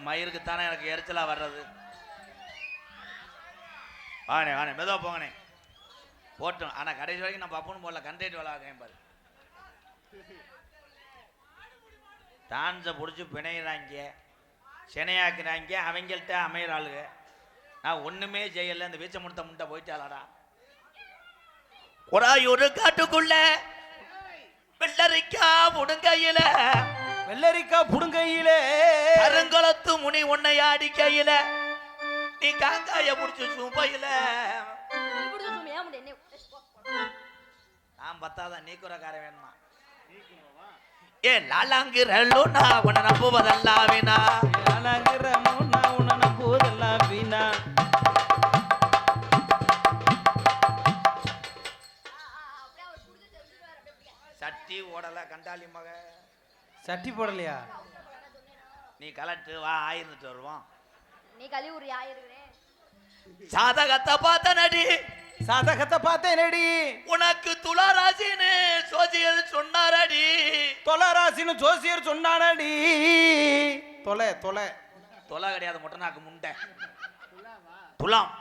மயிருக்குத்தானே எனக்கு எரிச்சலா வர்றது. வாங்கண்ணே வாங்கண்ணே மெதுவா போங்கண்ணே போட்டோம். ஆனா கடைசி வரைக்கும் நான் பப்புன்னு போடல, கண்டேட் விளாடுறேன் பாரு. டான்ஸை பிடிச்சி பிணையிறாங்க, சினையாக்குறாங்க, அவங்கள்ட்ட அமையிற ஆளுங்க. நான் ஒண்ணுமே செய்யல. இந்த வீச்ச முட்டை முட்டை போயிட்டாளாடா. ஒரு காட்டுக்குள்ள வெள்ளரிக்கா புடுங்கையில கருங்குளத்து முனி உன்னை அடிக்கையில நீ காங்காய புடிச்சு சும்பையில நான் பத்தாதான் நீ குறக்கார வேணுமா? ஏ லாலாங்கிறோ நான் உன்னை நம்புவதெல்லாம் வீணா, லாலாங்கிறமோ நான் உன்னை நம்புவதெல்லாம் வீணா. சட்டி ஓடல கண்டாளி மக. சட்டி போடலையா? நீ கலட்டு வா, ஆயிருந்துட்டு வருவோம். நீ கழிவுறி ஆயிருக்கிறேன். சாதகத்தை பார்த்த நடி, சாதகத்தை பார்த்தேன் நடி. உனக்கு துளாராசின்னு சோசியல் சொன்னாரடி. தொலராசின்னு ஜோசியர் சொன்னானடி. தொலை தொலை தொலை கிடையாது, மொட்டை நாக்கு முண்டை. துலாம்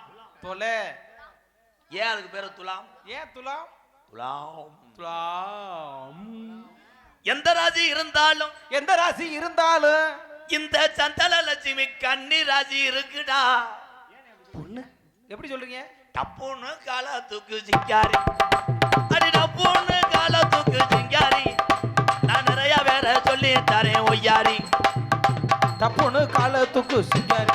தொலை. ஏன் அதுக்கு பேரு துலாம்? ஏன் துலாம்? துலாம் துலாம். எந்த ராசி இருந்தாலும் இந்த சந்தல லட்சுமி கன்னி ராசி இருக்குடா. பொண்ணு எப்படி சொல்றீங்க? டப்புன்னு கால தூக்கு சிங்காரி, அடி டப்புன்னு கால தூக்கு சிங்காரி. நான் நிறைய வேற சொல்லி தரேன் ஒய்யாரி. டப்புன்னு கால தூக்கு சிங்காரி.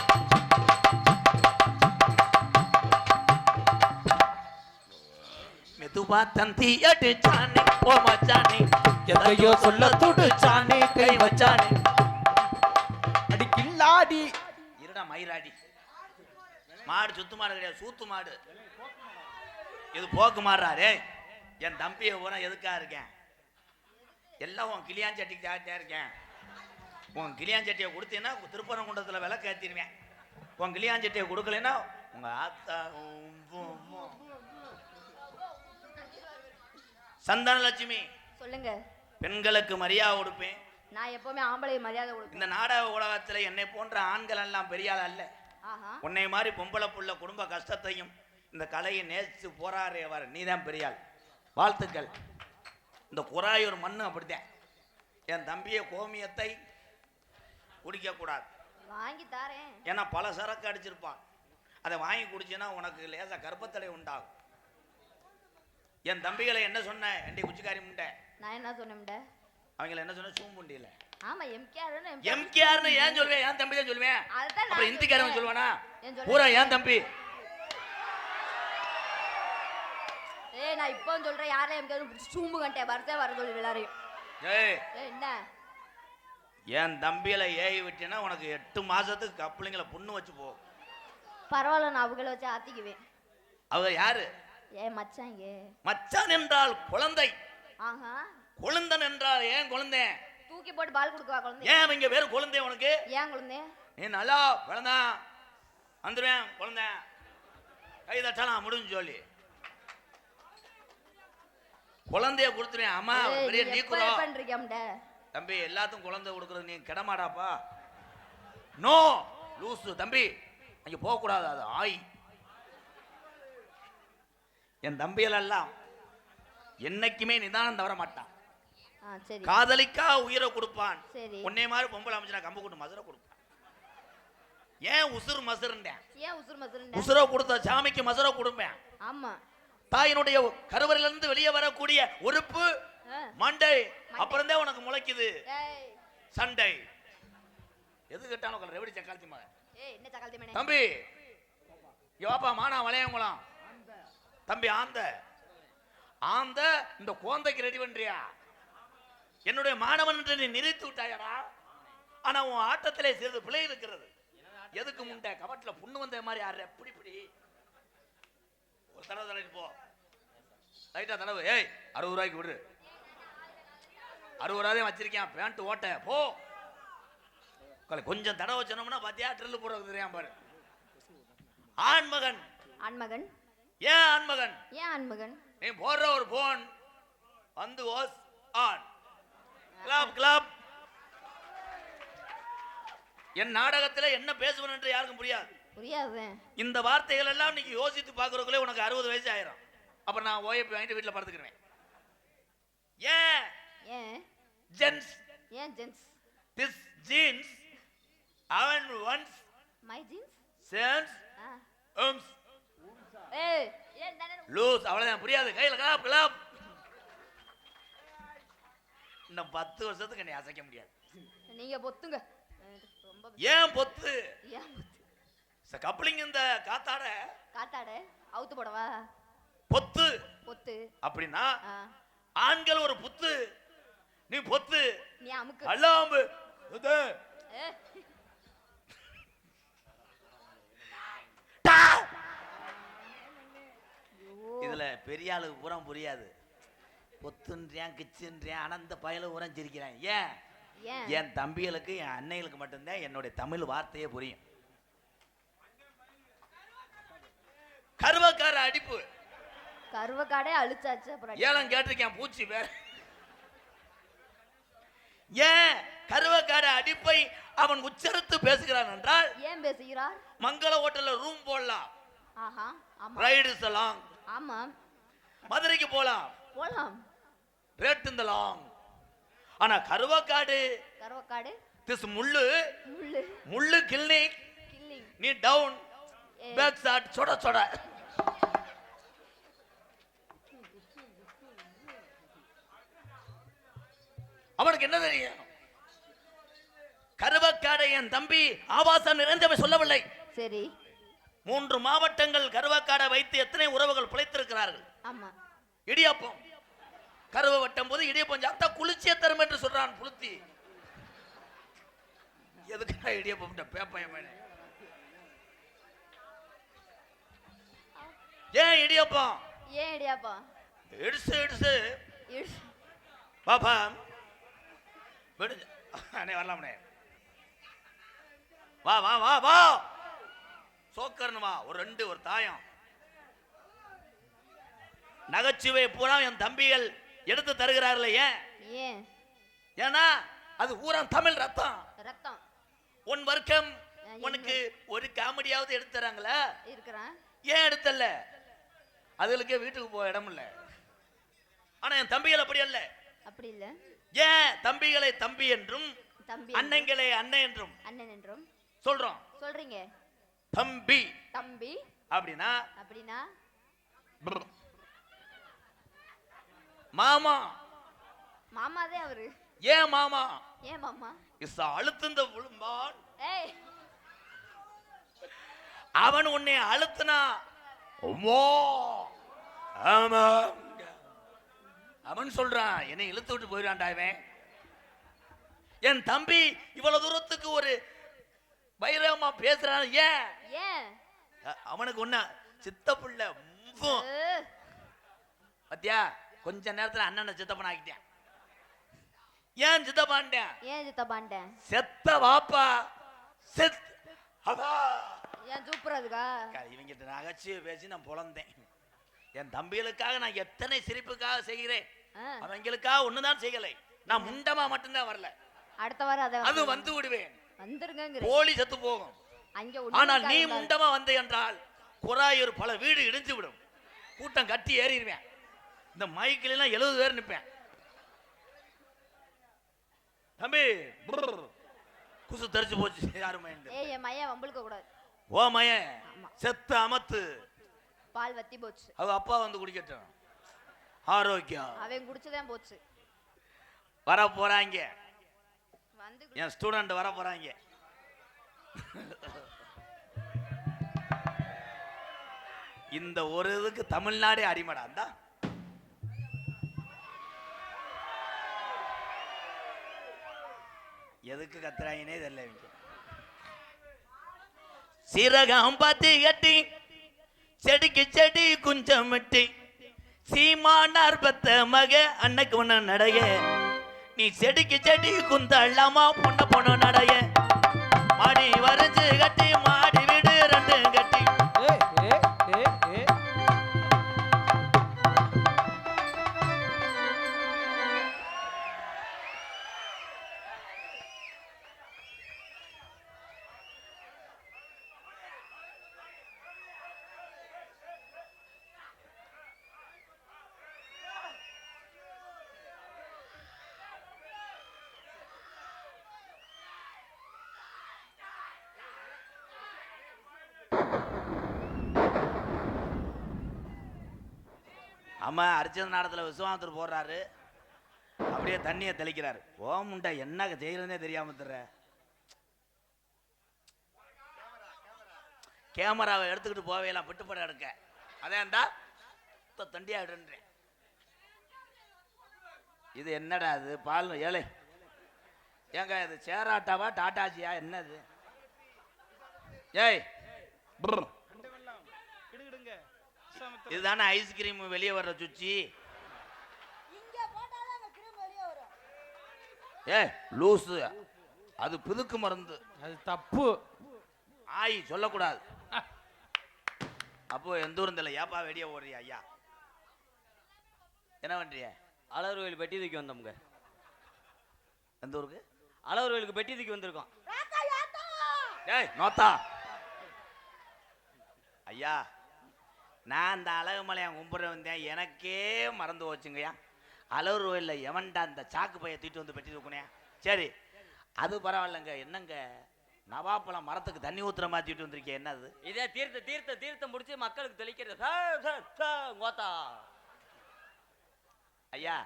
மெதுவா தந்தி அடிச்சானே ஓ மச்சானே, எதையோ சொல்ல துடுச்சானே கை வச்சானே. அடி கில்லாடி. இருடா மயிராடி. மாடு சுத்து மாடு கிடையாது, சூத்து மாடு. இது போக்கு மாடுறாரு. என் தம்பியை போனா எதுக்கா இருக்கேன்? எல்லாம் உன் கிளியாஞ்சட்டிக்கு தான் இருக்கேன். உன் கிளியாஞ்சட்டியை கொடுத்தீங்கன்னா திருப்பரங்குன்றத்தில் விளக்கு ஏற்றிடுவேன். உன் கிளியாஞ்சட்டியை கொடுக்கலன்னா உங்க ஆத்தா. சந்தான லட்சுமி சொல்லுங்க. பெண்களுக்கு மரியாதை கொடுப்பேன். நான் எப்பவுமே ஆம்பளை மரியாதை கொடுப்பேன். இந்த நாடக உலகத்துல என்னை போன்ற ஆண்கள் எல்லாம் பெரிய ஆள் அல்ல. உன்னை மாதிரி பொம்பளை புள்ள குடும்ப கஷ்டத்தையும் இந்த கலையை நேசித்து போராடுறவர் நீதான் பெரிய ஆள். வாழ்த்துக்கள். இந்த குராயூர் மண்ணு அப்படித்தான். என் தம்பிய கோமியத்தை குடிக்க கூடாது, வாங்கி தாரேன். ஏன்னா பல சரக்கு அடிச்சிருப்பான். அதை வாங்கி குடிச்சுன்னா உனக்கு லேசா கர்ப்பத்தடை உண்டாகும். என் தம்பிகளை என்ன சொன்ன? என்டி குச்சிக்காரி முண்டை. நான் என்ன சொன்னேன்? அவங்கள என்ன சொன்ன? சூம்புண்டியில. ஆமா எம்கேஆர்னு. எம்கேஆர்னு ஏன் சொல்வேன்? என் தம்பி தான் சொல்வேன். அப்புறம் இந்திக்காரன் சொல்லுவானா? பூரா ஏன் தம்பி. ஏய் நான் இப்போ சொல்றேன், யாரே எம்கேஆர் சூம்பு கண்டே வரதே வர சொல்லி எல்லாரையும். ஏய் என்ன என் தம்பியில ஏகி விட்டேன்னா உனக்கு 8 மாசத்துக்கு கப்பலிங்களை புண்ணு வச்சு போ. பரவாயில்ல, நான் அவங்கள வச்சு ஆத்திக்குவேன். அவங்க யாரு? ஏ மச்சாங்க. மச்சான் என்றால் குழந்தை. ஆஹா. குழந்தன் என்றால் ஏன் குழந்தை? தூக்கி போட்டு பால் கொடுக்கவா குழந்தை? ஏன் இங்க வேற குழந்தை உனக்கு? ஏன் குழந்தை? நீ நல்லா குழந்தை வந்துருவேன். குழந்தை கை தட்டலாம் முடிஞ்சு சொல்லி குழந்தைய கொடுத்துருவேன். அம்மா பெரிய நீக்குறோம் பண்றீங்க தம்பி. எல்லாத்துக்கும் குழந்தை கொடுக்கறது நீ கிடமாடாப்பா. நோ லூசு தம்பி, அங்க போக கூடாது. அது ஆய். என் தம்பியெல்லாம் என்னைக்குமே நிதானம் தவற மாட்டான். காதலிக்கா உயிரை கொடுப்பான். உன்னை மாதிரி பொம்பளை அமைச்சா கம்பு கூட்டு மசுரை கொடுப்பான். ஏன் உசுறு மசுருண்டேன்? உசுரை கொடுத்த சாமிக்கு மசுரை கொடுப்பேன். ஆமா. தாயினுடைய கருவறையிலிருந்து வெளியே வரக்கூடிய உறுப்பு மண்டை. அப்புறம் தான் உனக்கு முளைக்குது சண்டை. எது கேட்டாலும் ரெவடி சக்காலத்தி மகன். தம்பி யோப்பா மானா வளையங்குளம் தம்பி. ஆந்த இந்த கோந்தைக்கு ரெடி பண்றியா? என்னுடைய மாணவன் என்று நீ நிறுத்தி விட்டாயடா. ஆனா உன் ஆட்டத்திலே சிறிது பிழை இருக்கிறது. எதுக்கு முண்டை கவட்டில் புண்ணு வந்த மாதிரி ஆடுற? எப்படி ஒரு தடவை தடவை போ. லைட்டா தடவை. ஏய் 60 ரூபாய்க்கு விடு. 60 ரூபாய் வச்சிருக்கேன் பேண்ட் ஓட்ட போ. கொஞ்சம் தடவை வச்சோம்னா பாத்தியா ட்ரில் போடுறது தெரியாம பாரு. ஆண்மகன். ஆண்மகன். ஏன் ஆண்மகன்? ஏன் ஆண்மகன்? நீ போடுற ஒரு போன் வந்து வாஸ் ஆன். Club club. என் நாடகத்துல என்ன பேசுவேன் என்று யாருக்கும் புரியாது. புரியாது. இந்த வார்த்தைகள் எல்லாம் நீங்க யோசித்து பார்க்கறதுக்குள்ளே உனக்கு 60 வயசு ஆயிரும். அப்புறம் நான் ஓஏபி வாங்கிட்டு வீட்டுல படுத்துக்கிறேன். ஏன் ஏன் ஜென்ஸ் ஏன் ஜென்ஸ் திஸ் ஜீன்ஸ் அவன் ஒன்ஸ் மை ஜீன்ஸ் சென்ஸ் உம்ஸ் ஏய் ஏன் தானே லூஸ் அவ்வளவுதான். புரியாது. கையில கிளாப் கிளாப். இன்னும் 10 வருஷத்துக்கு என்னை அசைக்க முடியாது. நீங்க பொத்துங்க. ரொம்ப ஏன் பொத்து? ஏன் பொத்து? கப்ளிங் இந்த காத்தாட அவுத்து போடவா? பொத்து பொத்து அப்படின்னா ஆண்கள் ஒரு புத்து, நீ பொத்து, நீ அமுக்கு. அல்லாம்பு. இதுல பெரிய ஆளுக்கு பூரா புரியாது. பொத்துன்றியான் கிச்சுன்றியான் அனந்த பயல பூரா சிரிக்கிறான். ஏன்? என் தம்பிகளுக்கு என் அன்னைகளுக்கு மட்டும்தான் என்னுடைய தமிழ் வார்த்தையே புரியும். கருவக்கார அடிப்பு. கருவக்காடே அழிச்சாச்சு. அப்புறம் ஏலம் கேட்டிருக்கேன் பூச்சி வேற. ஏன் கருவக்கார அடிப்பை அவன் உச்சரித்து பேசுகிறான் என்றால், ஏன் பேசுகிறார்? மங்கள ஹோட்டல்ல ரூம் போடலாம். ஆஹா ஆமா. Right is long. ஆமா. மதுரைக்கு போலாம். போலாம். ரேட் இந்த லாங். ஆனா கருவக்காடு திஸ் முள்ளு முள்ளு கில்லிங் நீ டவுன் பேக் ஷாட் சொட சொட. அவனுக்கு என்ன தெரியும்? கருவக்காடை என் தம்பி ஆபாசம் நிறைந்தவை சொல்லவில்லை. சரி. 3 மாவட்டங்கள் கருவக்காடை வைத்து எத்தனை உறவுகள் பிழைத்திருக்கிறார்கள். ஆமா. இடியாப்பம் கருவ வட்டும் போது இடியப்பம் சாப்பிட்டா குளிர்ச்சியை தரும் என்று சொல்றான் புளுத்தி. எதுக்கு இடியப்பம் பேப்பைய? ஏன் இடியப்பம்? ஏன் இடியப்பம்? இடிச்சு இடிச்சு பாப்பா அண்ணே வரலாம்ண்ணே. வா வா வா வா சோக்கர்னு வா. ஒரு 2 ஒரு தாயம். நகைச்சுவை பூரா என் தம்பிகள் எடுத்து தருகிறார்கள். ஏன்? ஏன்னா அது பூரா தமிழ் ரத்தம். உன் வர்க்கம் உனக்கு ஒரு காமெடியாவது எடுத்து தராங்களா? ஏன் எடுத்தல்ல? அதுகளுக்கே வீட்டுக்கு போக இடம் இல்ல. ஆனா என் தம்பிகள் அப்படி அல்ல. அப்படி இல்ல. ஏன் தம்பிகளை தம்பி என்றும் அண்ணங்களை அண்ணன் என்றும் சொல்றோம். சொல்றீங்க. தம்பி தம்பி அப்படின்னா மாமா. மாமாதே அவரு. ஏன் மாமா? இஸ் அழுத்துந்த விழும்பான். அவன் உன்னை அழுத்துனா அவன் சொல்றான் என்னை இழுத்து விட்டு போயிடான்டா இவன். என் தம்பி இவ்வளவு தூரத்துக்கு ஒரு வைரமா பேசுறான். ஏன்? அவனுக்கு ஒண்ணு சித்த புள்ள பத்தியா கொஞ்ச நேரத்துல அண்ணனை சித்தப்பன் ஆக்கிட்டேன். ஏன் சித்தப்பான்டேன்? செத்த வாப்பா செத் ஏன் சூப்பராதுக்கா? இவங்கிட்ட நகைச்சுவை பேசி நான் பொழந்தேன். என் தம்பிகளுக்காக நான் எத்தனை சிரிப்புக்காக செய்கிறேன். அவங்களுக்காக ஒண்ணுதான் செய்யலை. நான் முண்டமா மட்டும்தான் வரல. அடுத்த வாரம் அது வந்து விடுவேன். போலி செத்து போகும். ஆனால் நீ முண்டமா வந்த என்றால் குறாயூர் பல வீடு இடிஞ்சு விடும். கூட்டம் கட்டி ஏறிடுவேன். இந்த மைக்கில் எல்லாம் 70 பேர் நிற்பேன். தம்பி குசு தெரிச்சு போச்சு. யாரும் ஓ மயன் செத்த அமத்து பால் வத்தி போச்சு. அவ அப்பா வந்து குடிக்கட்டும். ஆரோக்கியம் அவன் குடிச்சுதான் போச்சு. வர போறாங்க. என் ஸ்டூடெண்ட் வர போறாங்க. இந்த ஒரு இதுக்கு தமிழ்நாடே அடிமடா. அந்த எதுக்கு கத்துறாங்கன்னே தெரியல. சீரகம் பாத்தி கட்டி செடிக்கு செடி குஞ்சம் விட்டி சீமானார் பத்த மக அன்னைக்கு ஒண்ணு நடைய நீ செடிக்கு செடி குந்தல்லாமா பொண்ண நடைய மாடி வரைஞ்சு கட்டி மாடி வீடு 2 கட்டி ஆமா, அர்ச்சன நாடத்துல விஸ்வாமத்தர் போடுறாரு, அப்படியே தண்ணியை தெளிக்கிறாரு. ஓமுண்டா என்ன செய்யறதுனே தெரியாம தர்ற. கேமராவை எடுத்துக்கிட்டு போவேலாம் விட்டு படம் எடுக்க. அதேண்டா தண்டியா விடுன்றேன். இது என்னடா இது பால் ஏழை ஏங்க, இது சேராட்டாவா டாட்டாஜியா என்னது? ஏய் இதுதானே ஐஸ்கிரீம் வெளியே வர்ற சுச்சி. ஏய் லூசு, அது புதுக்கு மருந்து, அது தப்பு. ஆய் சொல்லக்கூடாது. அப்போ எந்த ஊரும் தெரியல, ஏப்பா வெளியே ஓடுறியா? ஐயா என்ன பண்றிய? அழகர் கோயில் பெட்டி தூக்கி வந்தோம்ங்க. எந்த ஊருக்கு? அழகர் கோயிலுக்கு பெட்டி தூக்கி வந்திருக்கோம். ஏய் நோத்தா ஐயா, நான் அந்த அழகுமலையான் கும்பிட வந்தேன், எனக்கே மறந்து போச்சுங்கய்யா. அழகர் கோயில்ல எவன்டா அந்த சாக்கு பைய தூக்கிட்டு வந்து பெட்டி தூக்குனேன். சரி அது பரவாயில்லைங்க. என்னங்க நவாப்பழம் மரத்துக்கு தண்ணி ஊத்துற மாத்திட்டு வந்திருக்கேன், என்னது? இதே தீர்த்தம் முடிச்சு மக்களுக்கு தெளிக்கிறது. கோத்தா ஐயா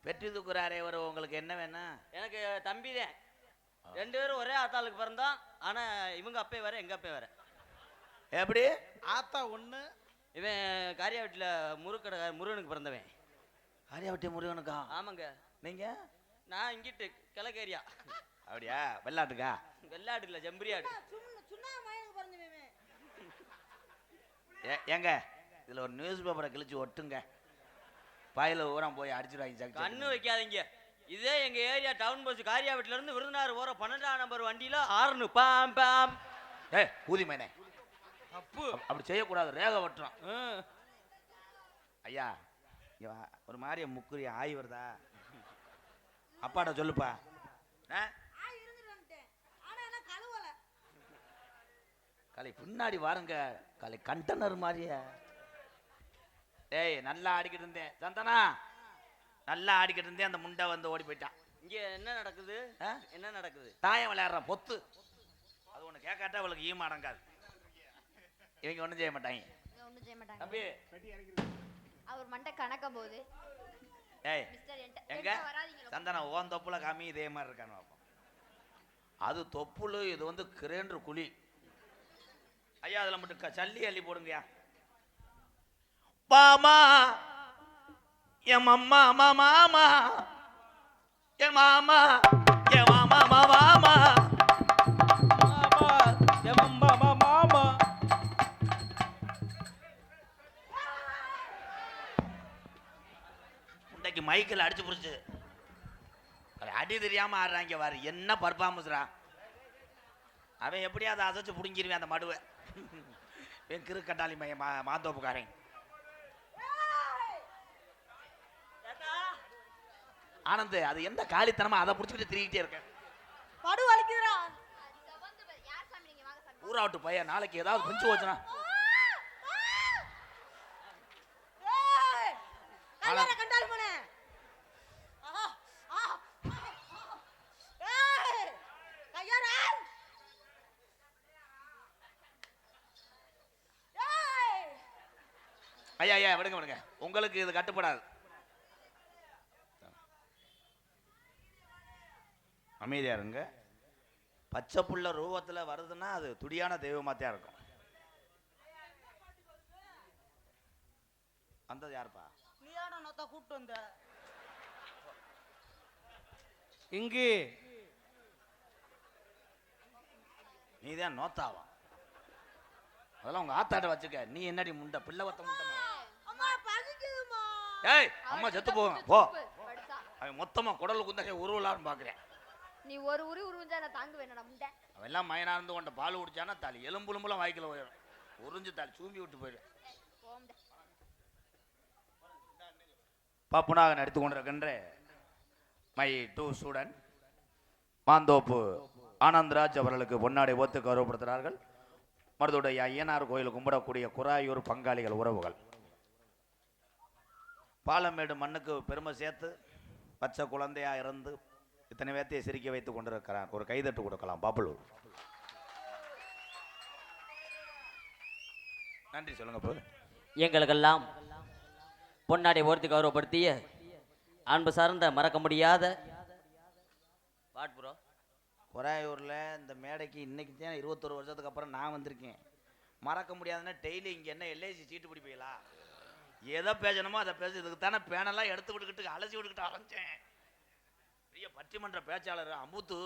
பெட்டி தூக்குறாரே ஒரு உங்களுக்கு என்ன வேணும்? எனக்கு தம்பி தான். 2 பேரும் ஒரே ஆத்தாளுக்கு பிறந்தோம். ஆனா இவங்க அப்பே வேற, எங்க அப்பே வேற. எப்படி? ஆத்தா ஒண்ணு, இவன் காரியாவட்டில முருகனுக்கு பிறந்தவன். காரியாவட்டி முருகனுக்கா? ஆமாங்க. நீங்க? நான் இங்கிட்டு கிழக்கேரியா. அப்படியா? வெள்ளாட்டுக்கா? வெள்ளாடு இல்ல, ஜம்பரியாடு. ஏங்க இதுல ஒரு நியூஸ் பேப்பரை கிழிச்சு ஒட்டுங்க, பாயில ஊரம் போய் அடிச்சுடுவாங்க. கண்ணு வைக்காதீங்க. இதே எங்க ஏரியா டவுன் பஸ் காரியாவட்டில இருந்து விருதுநகர் போற 12ஆம் நம்பர் வண்டியில ஆறுனு பாம் பாம். ஊதி மேனே தப்பு. அப்படி செய்யக்கூடாது, ரேக வட்டுறோம். ஐயா ஒரு மாதிரிய முக்குரிய ஆய் வருதா? அப்பாட்ட சொல்லுப்பா. கலை பின்னாடி வாருங்க, கலை கண்டனர் மாதிரிய. டேய் நல்லா ஆடிக்கிட்டு இருந்தேன் சந்தனா, நல்லா ஆடிக்கிட்டு இருந்தேன், அந்த முண்டை வந்து ஓடி போயிட்டான். இங்க என்ன நடக்குது? என்ன நடக்குது? தாயம் விளையாடுற பொத்து. அது ஒண்ணு கேட்காட்டா அவளுக்கு ஈம அடங்காது. இவங்க ஒண்ணும் செய்ய மாட்டாங்க. தம்பி அவர் மண்டை கணக்க போகுது. ஏய் எங்க சந்தனா ஓன் தொப்புல காமி இதே மாதிரி இருக்கான்னு பார்ப்போம். அது தொப்புளு, இது வந்து கிரேண்டர் குழி. ஐயா அதுல மட்டும் சல்லி அள்ளி போடுங்கயா. பாமா என் அம்மா மாமா, என் மாமா என் மாமா மாமா மாமா. முண்டைக்கு மைக்கில் அடிச்சு புடிச்சு அடி தெரியாம ஆடுறாங்க வாரு. என்ன பர்ஃபார்மன்ஸ்ரா. அவன் எப்படியா அதை அசைச்சு புடுங்கிருவேன் அந்த மடுவை. என் கிரு கட்டாளி மையம் மாந்தோப்புக்காரன். ஆனந்த் அது எந்த காலித்தனமா அதை புடிச்சுக்கிட்டு திரிகிட்டே இருக்க. படு வலிக்குதுடா. ஊரா விட்டு பையன் நாளைக்கு ஏதாவது பிஞ்சு போச்சுனா ஐயா ஐயா விடுங்க விடுங்க, உங்களுக்கு இது கட்டுப்படாது. அமைதியா இருங்க. பச்சை புள்ள ரூபத்துல வருதுன்னா அது துடியான தெய்வமாத்தான் இருக்கும். அந்த யாருப்பா? கூப்பிட்டு வந்த இங்கு நீதான் நோத்தாவா? அதெல்லாம் உங்க ஆத்தாட்ட வச்சுக்க. நீ என்னடி முண்டை பிள்ளை வத்த முண்டை? ஏய் அம்மா செத்து போவேன் போ. அவன் மொத்தமா குடல் குந்தகை உருவலான்னு பாக்குறேன். நீ ஒரு உரி உருவஞ்சா நான் தாங்குவேன். என்னடா முண்டை அவன் எல்லாம் மயனா இருந்து கொண்ட பால் குடிச்சானா தாலி எலும்புலும்புலாம் வாய்க்கல போயிடும். உறிஞ்சு தாலி சூம்பி விட்டு போயிடும். பாப்புனாக நடித்து கொண்டிருக்கின்ற மை 2 ஸ்டூடெண்ட் மாந்தோப்பு ஆனந்த்ராஜ் அவர்களுக்கு பொன்னாடை ஓத்து கௌரவப்படுத்துகிறார்கள். மருதுடைய ஐயனார் கோயில் கும்பிடக்கூடிய குராயூர் பங்காளிகள் உறவுகள். பாலமேடு மண்ணுக்கு பெருமை சேர்த்து பச்சை குழந்தையா இருந்து இத்தனை பேர்த்தையை சிரிக்க வைத்துக் கொண்டிருக்கிறார். ஒரு கைதட்டு கொடுக்கலாம் பாப்புலூர். நன்றி சொல்லுங்க போது. எங்களுக்கெல்லாம் பொன்னாடை ஓர்த்தி கௌரவப்படுத்திய அன்பு சார்ந்த மறக்க முடியாத வாட் ப்ரோ குராயூரில் இந்த மேடைக்கு இன்னைக்கு தான் 21 வருஷத்துக்கு அப்புறம் நான் வந்திருக்கேன். மறக்க முடியாதுன்னா டெய்லி இங்கே என்ன எல்ஐசி சீட்டு பிடிப்பீங்களா? எதை பேசணுமோ அதை பேச. இதுக்கு தானே பேனெல்லாம் எடுத்து விட்டுக்கிட்டு அலசி விட்டுக்கிட்டு அலைஞ்சேன். பெரிய பட்டிமன்ற பேச்சாளர் அமுத்து.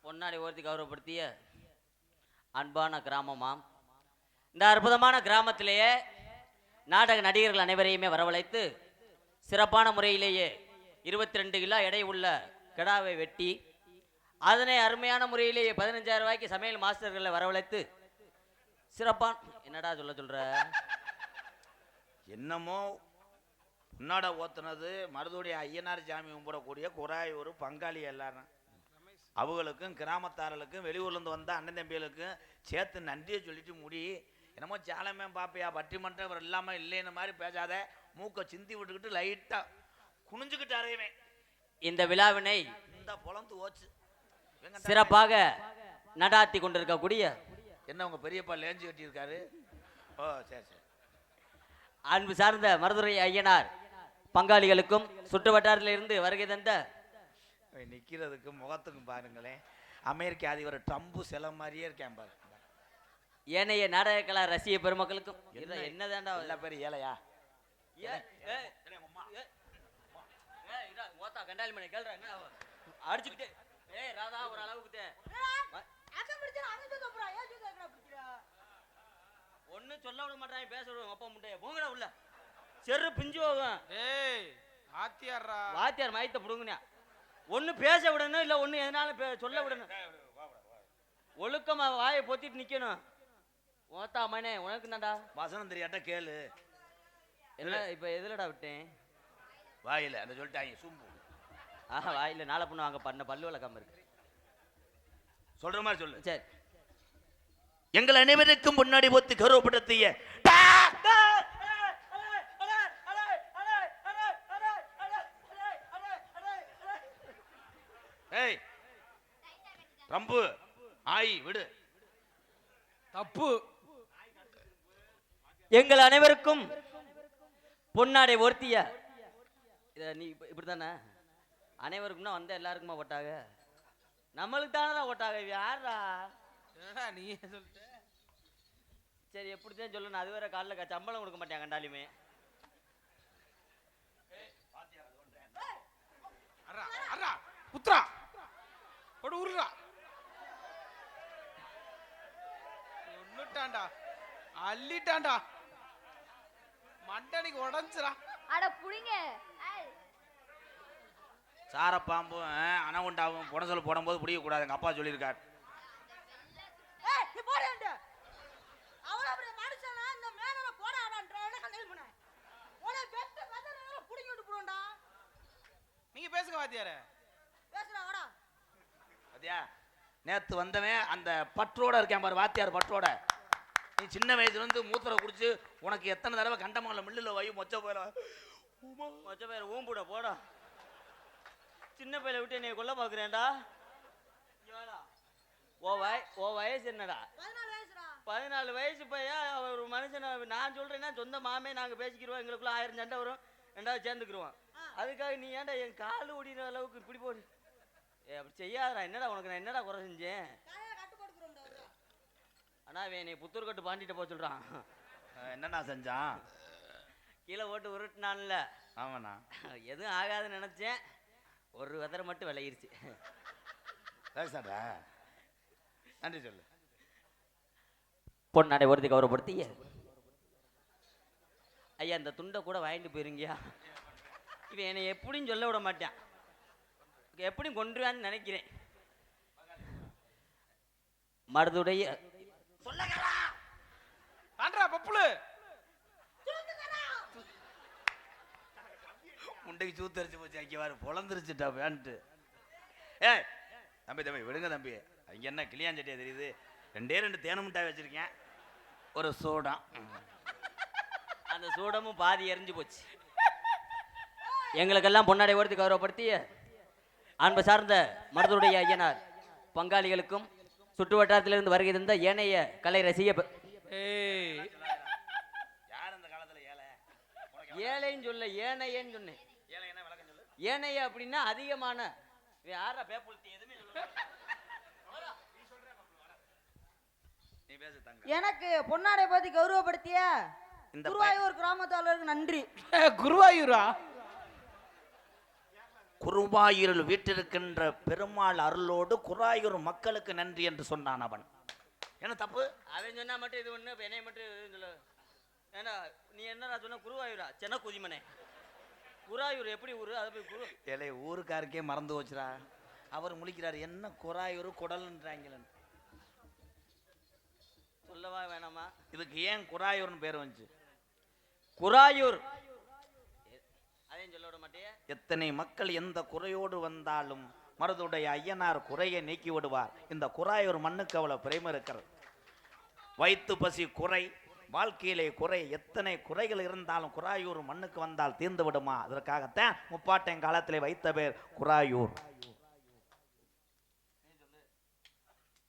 பொன்னாடை ஓர்த்தி கௌரவப்படுத்திய அன்பான கிராமமாம். இந்த அற்புதமான கிராமத்திலேயே நாடக நடிகர்கள் அனைவரையுமே வரவழைத்து சிறப்பான முறையிலேயே 22 கிலோ எடை உள்ள கிடாவை வெட்டி அதனை அருமையான முறையிலேயே 15,000 ரூபாய்க்கு சமையல் மாஸ்டர்களை வரவழைத்து சிறப்பான என்னடா சொல்ற என்னமோ முன்னாட ஓத்துனது மருதுடைய ஐயனார் சாமி கும்பிடக்கூடிய குராயூர் பங்காளி எல்லாரும் அவங்களுக்கும் கிராமத்தாரர்களுக்கும் வெளியூர்லேருந்து வந்த அண்ணன் தம்பிகளுக்கும் சேர்த்து நன்றியை சொல்லிட்டு முடி. என்னமோ சேலமே பாப்பையா பட்டிமன்றம் இவர் இல்லாமல் இல்லைன்னு மாதிரி பேசாத. மூக்கை சிந்தி விட்டுக்கிட்டு லைட்டாக குனிஞ்சுக்கிட்டு அறையுவேன். இந்த விழாவினை இந்த பொழந்து ஓச்சு சிறப்பாக நடாத்தி கொண்டிருக்கக்கூடிய என்ன உங்க பெரியப்பா லேஞ்சு கட்டியிருக்காரு? ஓ சரி சரி. அன்பு சார்ந்த மருதுரை ஐயனார் பங்காளிகளுக்கும் சுற்று வட்டாரத்திலிருந்து வருகை தந்த நிற்கிறதுக்கும் முகத்துக்கும் பாருங்களேன், அமெரிக்க அதிபர் ட்ரம்ப் சில மாதிரியே இருக்கேன் பாரு. ஏனைய நாடக கலா ரசிக பெருமக்களுக்கும் என்னதாண்டா எல்லா பேரும் ஏழையா? அடிச்சுக்கிட்டே ராதா ஒரு அளவுக்கு ஒண்ணு சொல்ல விட மாட்டாங்க, பேச விடுவாங்க. அப்பா முட்டைய போங்கடா உள்ள செரு பிஞ்சு போகும். வாத்தியார் மயத்தை புடுங்கண்ணா. ஒண்ணு பேச விடணும், இல்ல ஒண்ணு எதனாலும் சொல்ல விடணும். ஒழுக்கமா வாயை பொத்திட்டு நிக்கணும். ஓத்தா மனே உனக்கு தான்டா வசனம் தெரியாட்டா கேளு. என்ன இப்ப எதுலடா விட்டேன்? வாயில அந்த சொல்லிட்டாங்க சும்பு. ஆஹா வாயில நாளை பொண்ணு வாங்க பண்ண பல்லு விளக்காம இருக்கு. சொல்ற மாதிரி சொல்லு. சரி. எங்கள் அனைவருக்கும் முன்னாடி ஒத்து கௌரவப்படுத்திய ரம்பு ஆயி விடு தப்பு. எங்கள் அனைவருக்கும் பொன்னாடை ஒருத்திய நீ இப்படித்தானே அனைவருக்கும்னா வந்த எல்லாருக்குமா ஓட்டாக? நம்மளுக்கு தானே ஓட்டாக. யாரா நீ சொல்லிட்ட? சரி எப்படித்தான் சொல்லணும். அது வேற காலைல சம்பளம் கொடுக்க மாட்டாங்க கண்டாலுமே. புத்ரா போடு உருடா. ஒண்ணுட்டான்டா அள்ளிட்டான்டா மண்டனிக்கு உடஞ்சுடா. அட புடிங்க. சாரப்பாம்பும் அனகுண்டாவும் புடசல் போடும்போது பிடிக்க கூடாது. எங்க அப்பா சொல்லியிருக்காரு. நீங்க பேசுங்க வாத்தியாரே. பாத்தியா நேத்து வந்தவன் அந்த பற்றோட இருக்கேன் பாரு, வாத்தியார் பற்றோட. நீ சின்ன வயசுல இருந்து மூத்திர குடிச்சு உனக்கு எத்தனை தடவை கண்டமங்கல மில்லுல வை மொச்ச போயிட ஊம்புட போடா. சின்ன பையில விட்டு என்னை கொல்ல பாக்குறேன்டா. ஓ வயசு என்னடா? 14 வயசு பையன். ஒரு மனுஷனை நான் சொல்றேன்னா சொந்த மாமே நாங்க பேசிக்கிறோம். எங்களுக்குள்ள 1000 சண்டை வரும், 2வது சேர்ந்துக்குருவோம். அதுக்காக நீ ஏன்டா என் காலு ஓடின அளவுக்கு இப்படி போடு? அப்படி செய்யாதடா. என்னடா உனக்கு நான் என்னடா குறை செஞ்சேன்? ஆனா அவன் என்னை புத்தூர் கட்டு பாண்டிட்ட போக சொல்றான். என்னண்ணா செஞ்சான்? கீழே போட்டு உருட்டுனான்ல. ஆமாண்ணா. எதுவும் ஆகாதுன்னு நினைச்சேன். ஒரு வெதரை மட்டும் விளையிருச்சு. பேசாடா. நன்றி சொல்லு. பொன்னாடை ஒருத்தி கௌரவப்படுத்திய ஐயா இந்த துண்டை கூட வாங்கிட்டு போயிருங்கயா. இவன் என்னை எப்படின்னு சொல்ல விட மாட்டான். எப்படியும் கொண்டுவான்னு நினைக்கிறேன். மருதுடைய முண்டைக்கு சூத்தரிச்சு போச்சு. அங்கே பொழந்துருச்சுட்டா பேன்ட்டு. ஏய் தம்பி தம்பி விடுங்க தம்பி. அங்க என்ன கிளியாஞ்சட்டியா தெரியுது? 2 தேன மிட்டாய் வச்சிருக்கேன், ஒரு சோடா. அந்த சூடமும் பாதி எரிஞ்சு போச்சு. எங்களுக்கெல்லாம் பொன்னாடை ஒருத்தி கௌரவப்படுத்திய அன்பு சார்ந்த மருதுடைய ஐயனார் பங்காளிகளுக்கும் சுற்று வட்டாரத்திலிருந்து வருகை தந்த ஏனைய கலை ரசிக ஏனைன்னு சொல்ல ஏனையன்னு சொன்னேன். ஏனைய அப்படின்னா அதிகமான. யாரா பேப்புலத்தி எதுவுமே சொல்ல. நீ பேசு தங்க. எனக்கு பொன்னாடை பத்தி கௌரவப்படுத்திய இந்த குருவாயூர் கிராமத்தாளருக்கு நன்றி. குருவாயூரா? குருவாயூரில் வீட்டிருக்கின்ற பெருமாள் அருளோடு குராயூர் மக்களுக்கு நன்றி என்று சொன்னான் அவன். என்ன தப்பு? அவன் சொன்னா மட்டும் இது ஒண்ணு என்னை மட்டும் சொல்ல. ஏன்னா நீ என்னடா சொன்ன குருவாயூரா? சென்ன குதிமனே. குராயூர் எப்படி ஊரு? அதை போய் குரு ஏலே ஊருக்காருக்கே மறந்து வச்சுரா. அவர் முழிக்கிறார் என்ன குராயூர் குடல்ன்றாங்களன்னு. சொல்லவா வேணாமா? இதுக்கு ஏன் குராயூர்னு பேர் வந்துச்சு? குராயூர் அதையும் சொல்ல விட மாட்டே. எத்தனை மக்கள் எந்த குறையோடு வந்தாலும் மருதுடைய ஐயனார் குறையை நீக்கி விடுவார். இந்த குராயூர் மண்ணுக்கு அவ்வளவு பிரேமம் இருக்கிறது. வயிற்று பசி குறை, வாழ்க்கையிலே குறை, எத்தனை குறைகள் இருந்தாலும் குராயூர் மண்ணுக்கு வந்தால் தீர்ந்து விடுமா? அதற்காகத்தான் முப்பாட்டன் காலத்திலே வைத்த பேர் குராயூர்.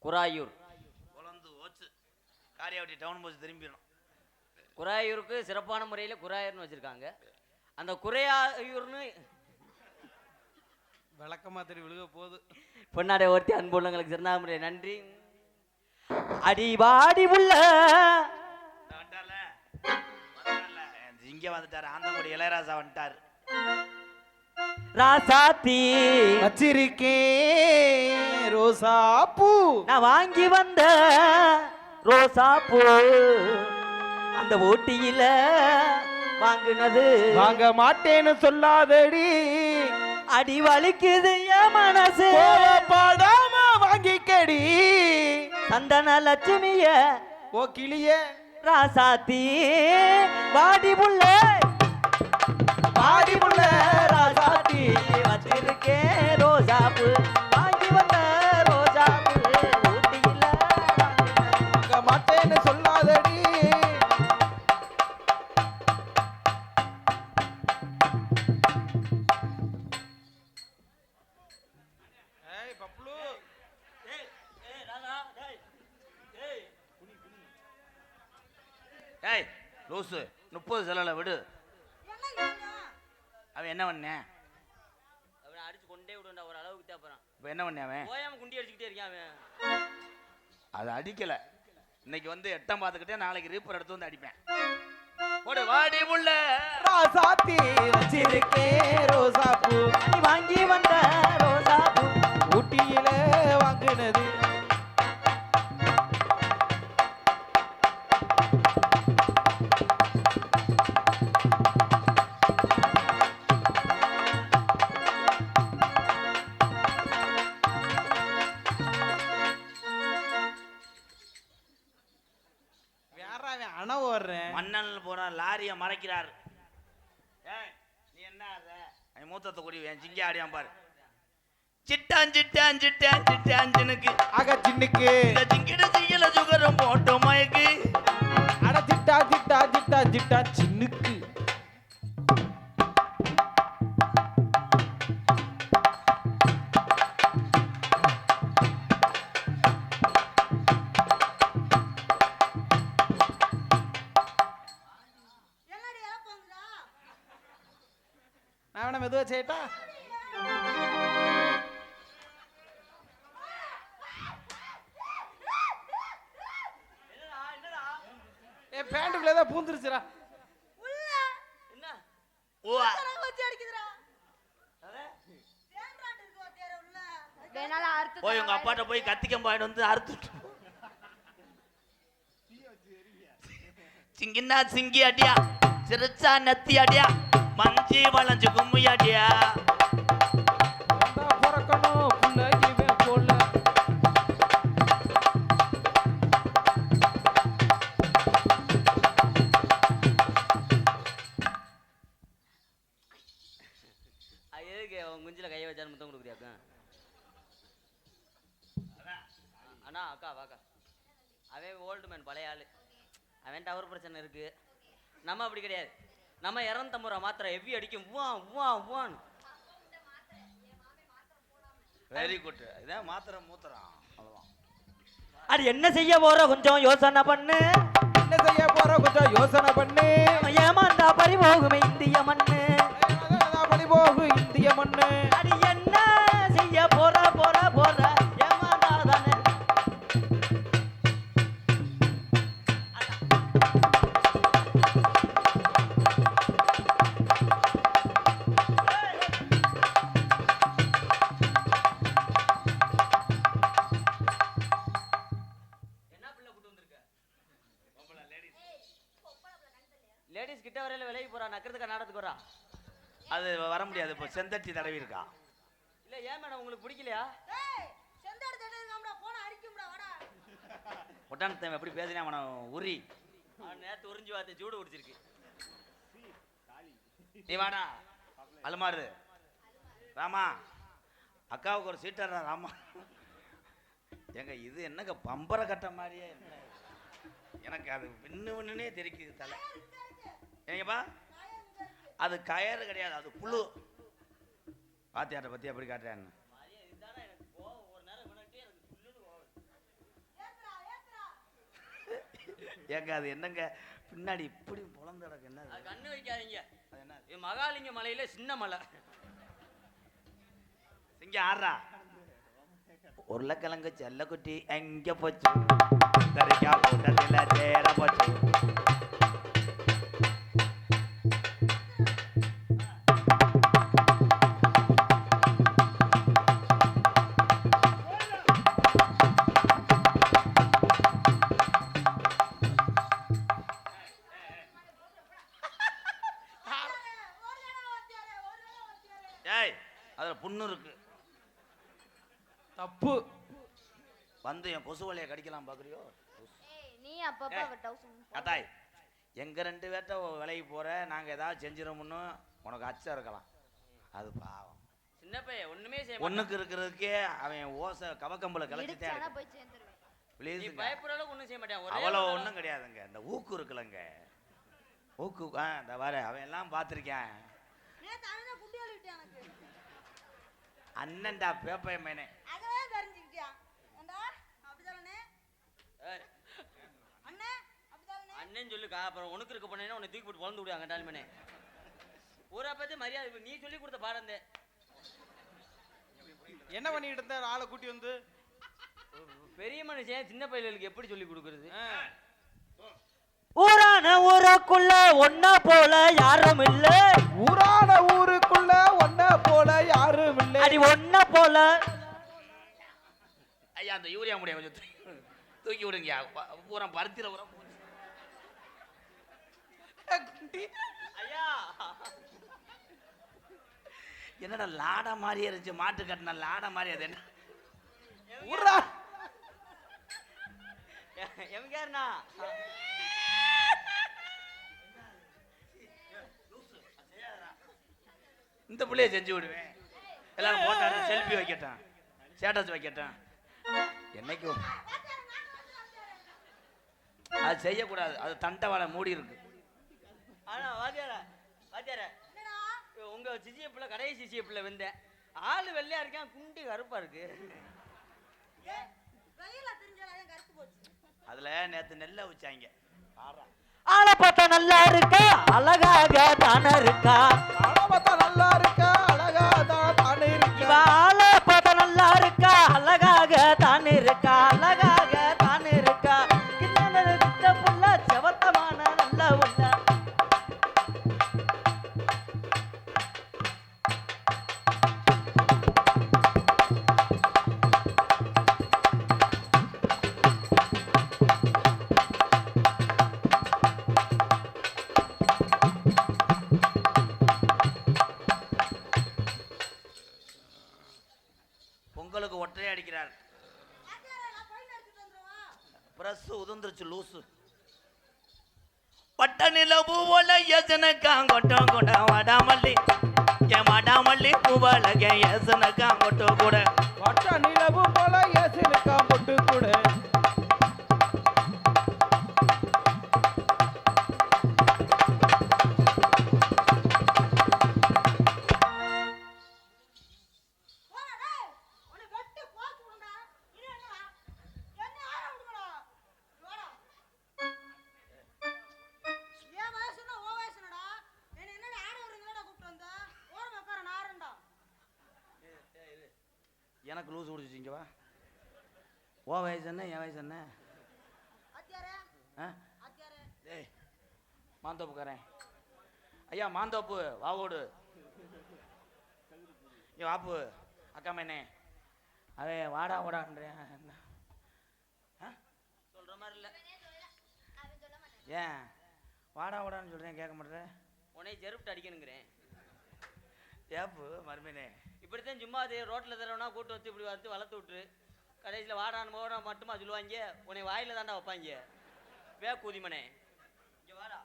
Kurayur Kariyavatti town bus திரும்பிடணும். குராயூருக்கு சிறப்பான முறையில் குராயூர்னு வச்சிருக்காங்க. அந்த குறையாயூர்னு விளக்கமா தெரிய விழுக போகுது. பொன்னாடை ஓர்த்தி அன்புள்ளங்களுக்கு சிறந்த நன்றி. அடிவாடி உள்ள இங்க வந்துட்டாரு. ஆந்தங்குடி இளையராஜா வந்துட்டாரு. ராசாத்தி வச்சிருக்கேன் ரோசா பூ, நான் வாங்கி வந்த ரோசா பூ அந்த ஊட்டியில வாங்குனது வாங்க மாட்டேன்னு சொல்லாதடி, அடி வலிக்குது என் மனசு, பாடாம வாங்கிக்கடி சந்தன லட்சுமிய ஓ கிளியே ராசாத்தி வாடி புள்ள பாடி முள்ள ராசாத்தி வச்சிருக்கேன் ரோஜா பூ வாங்கி வந்த ரோஜா பூ ஊட்டியில வாங்க மாட்டேன்னு சொல்லாதடி. ஏய் பப்ளு, ஏய் லூசு 30 செலவில் விடு. அவன் என்ன பண்ணேன்? அவனை அடிச்சு கொண்டே விடுண்டா ஒரு அளவுக்கு தேப்பறான். இப்போ என்ன பண்ணேன் அவன்? போயாம குண்டி அடிச்சுக்கிட்டே இருக்கான் அவன். அது அடிக்கல. இன்னைக்கு வந்து எட்டம் பார்த்துக்கிட்டே நாளைக்கு ரீப்பர் எடுத்து வந்து அடிப்பேன். போடு வாடி உள்ள ராசாத்தி வச்சிருக்கேன் ரோசா பூ, நீ வாங்கி வந்த ரோஜா பூ ஊட்டியில வாங்குனது. அணை ஓடுறேன் மண்ணல் போற லாரியை மறைக்கிறார். ஏய் நீ என்ன அத அவன் மூத்தத்தை குடி என் சிங்கி ஆடியான் பாரு. சிட்டான் சிட்டான் சிட்டான் சிட்டான்னுக்கு ஆக சின்னுக்கு இந்த சிங்கிட சிங்கல சுகரம் போட்ட மயக்கு. அட சிட்டா சிட்டா சிட்டா சிட்டா சின்னுக்கு. நான் வேணா மெதுவா செய்யட்டா? என் பேண்ட்டுக்குள்ள ஏதோ பூந்துருச்சுடா. என்ன ஓ வேணாலும் அறுத்து போய் உங்க அப்பாட்ட போய் கத்திக்கம் பாயிட்டு வந்து அறுத்துட்டு சிங்கின்னா சிங்கி அடியா, சிரிச்சா நத்தி அடியா, மஞ்சி வளைஞ்சு கும்மி அடியா. பிறக்கணும் புள்ளகிவே போல. எதுக்கு அவன் குஞ்சில கையை வச்சாரு முத்தம் கொடுக்குறியாக்கா? அண்ணா அக்கா வாக்கா. அவன் ஓல்டு மேன் பழைய ஆளு. அவன் டவர் பிரச்சனை இருக்கு. நம்ம அப்படி கிடையாது. நம்ம 250 ரூபா மாத்திரை ஹெவி அடிக்கும். வான் வெரி குட். இதான் மாத்திரை மூத்திரம் அவ்வளவுதான். அது என்ன செய்ய போற கொஞ்சம் யோசனை பண்ணு. என்ன செய்ய போற கொஞ்சம் யோசனை பண்ணு. ஏமாந்தா பறிபோகுமே இந்திய மண்ணு. கிட்ட வரையில விலைக்கு போறா நக்கிறதுக்கா நாடத்துக்கு வரா அது வர முடியாது, இப்போ செந்தட்டி தடவி இருக்கா. இல்ல ஏன் மேடம் உங்களுக்கு பிடிக்கலையா? ஒட்டானத்தை எப்படி பேசுறேன் அவனை உரி. அவன் நேத்து உறிஞ்சி வார்த்தை சூடு குடிச்சிருக்கு. நீ வாடா அலுமாரு ராமா, அக்காவுக்கு ஒரு சீட்டர் ராமா. எங்க இது என்னங்க பம்பரை கட்ட மாதிரியே என்ன? எனக்கு அது விண்ணுன்னே தெரிக்குது தலை. என்னங்கப்பா, அது கயறு கிடையாது, அது புழு. பாத்தியாட்ட பத்தி எப்படி காட்டுறேன்னு. ஏங்க அது என்னங்க பின்னாடி இப்படி புலந்து கிடக்கு? என்ன கண்ணு வைக்காதீங்க. அது என்ன? இது மகாலிங்க மலையில சின்ன மலை. இங்க ஆடுறா உருளைக்கிழங்கு செல்லக்குட்டி எங்க போச்சு, கறிக்கா கூட்டத்தில் சேர போச்சு. ஏய் அதுல புண்ணு இருக்கு, தப்பு. வந்து என் கொசு வலையை கடிக்கலாம் பாக்குறியோ? நீ அப்பப்ப கத்தாய், எங்க 2 பேர்ட்ட விலைக்கு போற, நாங்க ஏதாவது செஞ்சிரோம்னு உனக்கு அச்சம் இருக்கலாம். அது பாவம் சின்ன பையன் ஒண்ணுமே செய்ய ஒண்ணுக்கு இருக்கிறதுக்கே அவன் ஓசை கவக்கம்பல கலச்சிட்டேன். போய் சேர்ந்துருவேன். நீ பயப்படுற அளவுக்கு ஒண்ணும் செய்ய மாட்டேன். அவ்வளவு ஒண்ணும் கிடையாதுங்க. இந்த ஊக்கு இருக்குல்லங்க, ஊக்கு இந்த வர அவன் எல்லாம் பார்த்திருக்கேன். அண்ணன்டா பேப்பைய மேனே அண்ணன் சொல்லுக்கா, அப்புறம் உனக்கு இருக்க பண்ணேன்னா உன்னை தூக்கி போட்டு வளர்ந்து விடுவாங்க டால்மனே. ஊரை பத்தி மரியாதை நீ சொல்லி கொடுத்த பாடம். என்ன பண்ணிட்டு இருந்த ஆளை கூட்டி வந்து? பெரிய மனுஷன் சின்ன பையலுக்கு எப்படி சொல்லி கொடுக்கறது? ஊரான ஊருக்குள்ள ஒன்னா போல யாரும் இல்ல. ஊரான ஊருக்குள்ள ஒன்னா போல யாரும் இல்ல. அடி ஒன்னா போல. ஐயா அந்த யூரியா முடிய கொஞ்சம் தூக்கி விடுங்க, பூரா பருத்தில பூரா ஐயா. என்னடா லாடா மாதிரி இருந்துச்சு, மாட்டு கட்டின லாடா மாதிரி. அது என்ன ஊரா எம்கேர்னா இந்த பிள்ளைய செஞ்சு விடுவேன். எல்லாரும் போட்டோ எடுத்து செல்ஃபி வைக்கட்டும், ஸ்டேட்டஸ் வைக்கட்டும். என்னைக்கு அது செய்யக்கூடாது, அது தண்டவாளை மூடி இருக்கு. ஆனா வாத்தியார வாத்தியார உங்க சிசிய பிள்ளை கடைசி சிசிய பிள்ளை வந்தேன். ஆளு வெள்ளையா இருக்கேன், குண்டி கருப்பா இருக்கு. அதுல நேத்து நெல்ல வச்சாங்க. ஆளை பார்த்தா நல்லா இருக்கா, அழகாக தானே இருக்கா. ஆளை பார்த்தா நல்லா இருக்கா, அழகாக தானே இருக்கா. ஆளை பார்த்தா நல்லா இருக்கா, அழகாக தானே இருக்கா, அழகாக தானே இருக்கா. கிட்ட புள்ள செவத்தமான நல்ல உள்ள. பொங்கலுக்கு ஒற்றையை அடிக்கிறார். பிரஸ் உதிர்ந்துருச்சு லூசு. பட்ட நிலவு போல எசனக்காங்கொட்டம் கூட வடாமல்லி, என் வடாமல்லி பூவலக எசனக்காங்கொட்டம் கூட. வட்ட நிலவு போல ஏசினுக்கா பொட்டு கூட. எனக்கு லூசு குடிச்சிங்க வா. ஓ வயசு என்ன, என் வயசு என்ன? டேய் மாந்தோப்புக்காரன் ஐயா, மாந்தோப்பு வாவோடு ஏ வாப்பு அக்கா மேனே அவன் வாடா வாடான்றேன். சொல்ற மாதிரி இல்ல. ஏன் வாடா வாடான்னு சொல்கிறேன் கேட்க மாட்டேன். உன்னை செருப்பிட்டு அடிக்கணுங்கிறேன். ஏப்பு மருமேனே இப்படித்தான் சும்மா அது ரோட்டில் தரவனா கூட்டு வச்சு இப்படி வந்து வளர்த்து விட்டுரு. கடைசியில் வாடான்னு போட மட்டுமா சொல்லுவாங்க. உன்னை வாயில தாண்டா வைப்பாங்க. கூதிமனே இங்கே வாடா.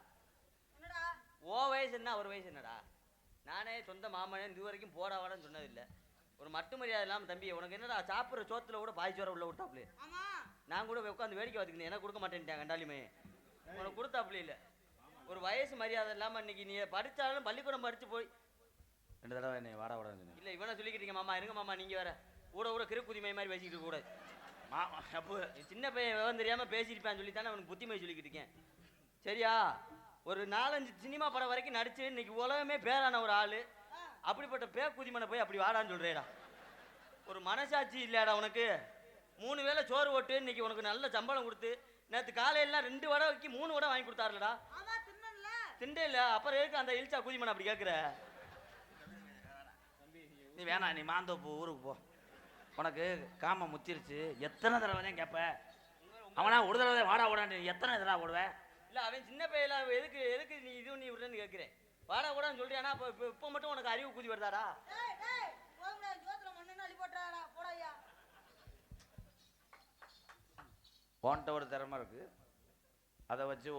ஓ வயசு என்ன ஒரு வயசு என்னடா? நானே சொந்த மாமனே இது வரைக்கும் போடா வாடான்னு சொன்னதில்லை. ஒரு மட்டு மரியாதை இல்லாமல் தம்பி உனக்கு என்னடா சாப்பிட்ற சோத்துல கூட பாய்ச்சி வர உள்ள விட்டாப்லே. நான் கூட உட்காந்து வேடிக்கை பார்த்துக்கணும். எனக்கு கொடுக்க மாட்டேன்ட்டேன் கண்டாலிமே. உனக்கு கொடுத்தாப்புல இல்லை. ஒரு வயசு மரியாதை இல்லாமல் இன்னைக்கு நீ படித்தாலும் பள்ளிக்கூடம் படித்து போய் 2 தடவை என்னை வாடா வாடான்னு இல்லை இவனை சொல்லிக்கிட்டீங்க மாமா இருங்க மாமா நீங்கள் வேற கூட கிறுக்குதிமை மாதிரி பேசிக்கிட்டு கூட அப்போ சின்ன பையன் விவரம் தெரியாமல் பேசியிருப்பான்னு சொல்லி தானே அவனுக்கு புத்திமை சொல்லிக்கிட்டு இருக்கேன். சரியா? ஒரு 4-5 சினிமா படம் வரைக்கும் நடிச்சு இன்னைக்கு உலகமே பேரான ஒரு ஆள். அப்படிப்பட்ட குதிமனை போய் அப்படி வாடான்னு சொல்கிறேடா. ஒரு மனசாட்சி இல்லையாடா உனக்கு? 3 வேளை சோறு ஓட்டு இன்னைக்கு உனக்கு நல்ல சம்பளம் கொடுத்து நேற்று காலையெல்லாம் 2 வடைக்கு 3 வடை வாங்கி கொடுத்தாருலடா. திண்டே இல்லை. அப்புறம் எதுக்கு அந்த இல்சா குதிமனை அப்படி கேட்குற? நீ வேணாம், நீ மாந்தோப்பு ஊருக்கு போ. உனக்கு காம முத்திருச்சு. எத்தனை தடவை தான் கேட்ப? அவனா ஒரு தடவை வாடா ஓடான்னு எத்தனை தடவை ஓடுவேன்? இல்லை அவன் சின்ன பையல எதுக்கு நீ இது நீ விடுறேன்னு கேட்குறேன். வாடா கூடான்னு சொல்றியானா? இப்போ மட்டும் உனக்கு அறிவு கூதி வருதாடா? உன்கிட்ட ஒரு திறமை இருக்கு, அதை வச்சு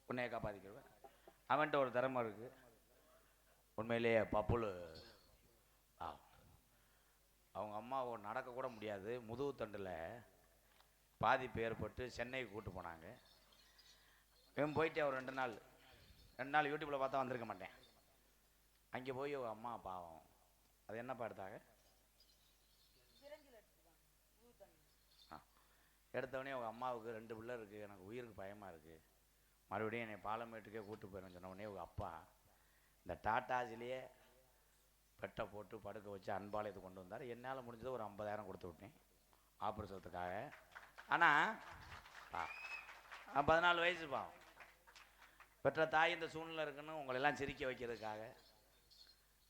உன்னைய காப்பாற்றிக்கிடுவேன். அவன்கிட்ட ஒரு திறமை இருக்கு, உண்மையிலேயே பப்புளு. அவங்க அம்மா நடக்க கூட முடியாது, முதுகு தண்டில் பாதிப்பு ஏற்பட்டு சென்னைக்கு கூப்பிட்டு போனாங்க. இவன் போயிட்டு ஒரு 2 நாள் யூடியூப்பில் பார்த்தா வந்திருக்க மாட்டேன். அங்கே போய் அம்மா பாவம் அது என்னப்பா எடுத்தாங்க? எடுத்தவொடனே அவங்க அம்மாவுக்கு 2 பிள்ளை இருக்குது, எனக்கு உயிருக்கு பயமாக இருக்குது, மறுபடியும் என்னை பாலமேட்டுக்கே கூப்பிட்டு போயிருன்னு சொன்னோடனே அவங்க அப்பா இந்த டாட்டாஜிலேயே பெட்டை போட்டு படுக்க வச்சு அன்பாலயத்தை கொண்டு வந்தார். என்னால் முடிஞ்சது ஒரு 50,000 கொடுத்து விட்டேன் ஆப்ரேஷத்துக்காக. ஆனால் 14 வயசு பாவம். பெற்ற தாய் இந்த சூழ்நிலை இருக்குன்னு உங்களெல்லாம் சிரிக்க வைக்கிறதுக்காக.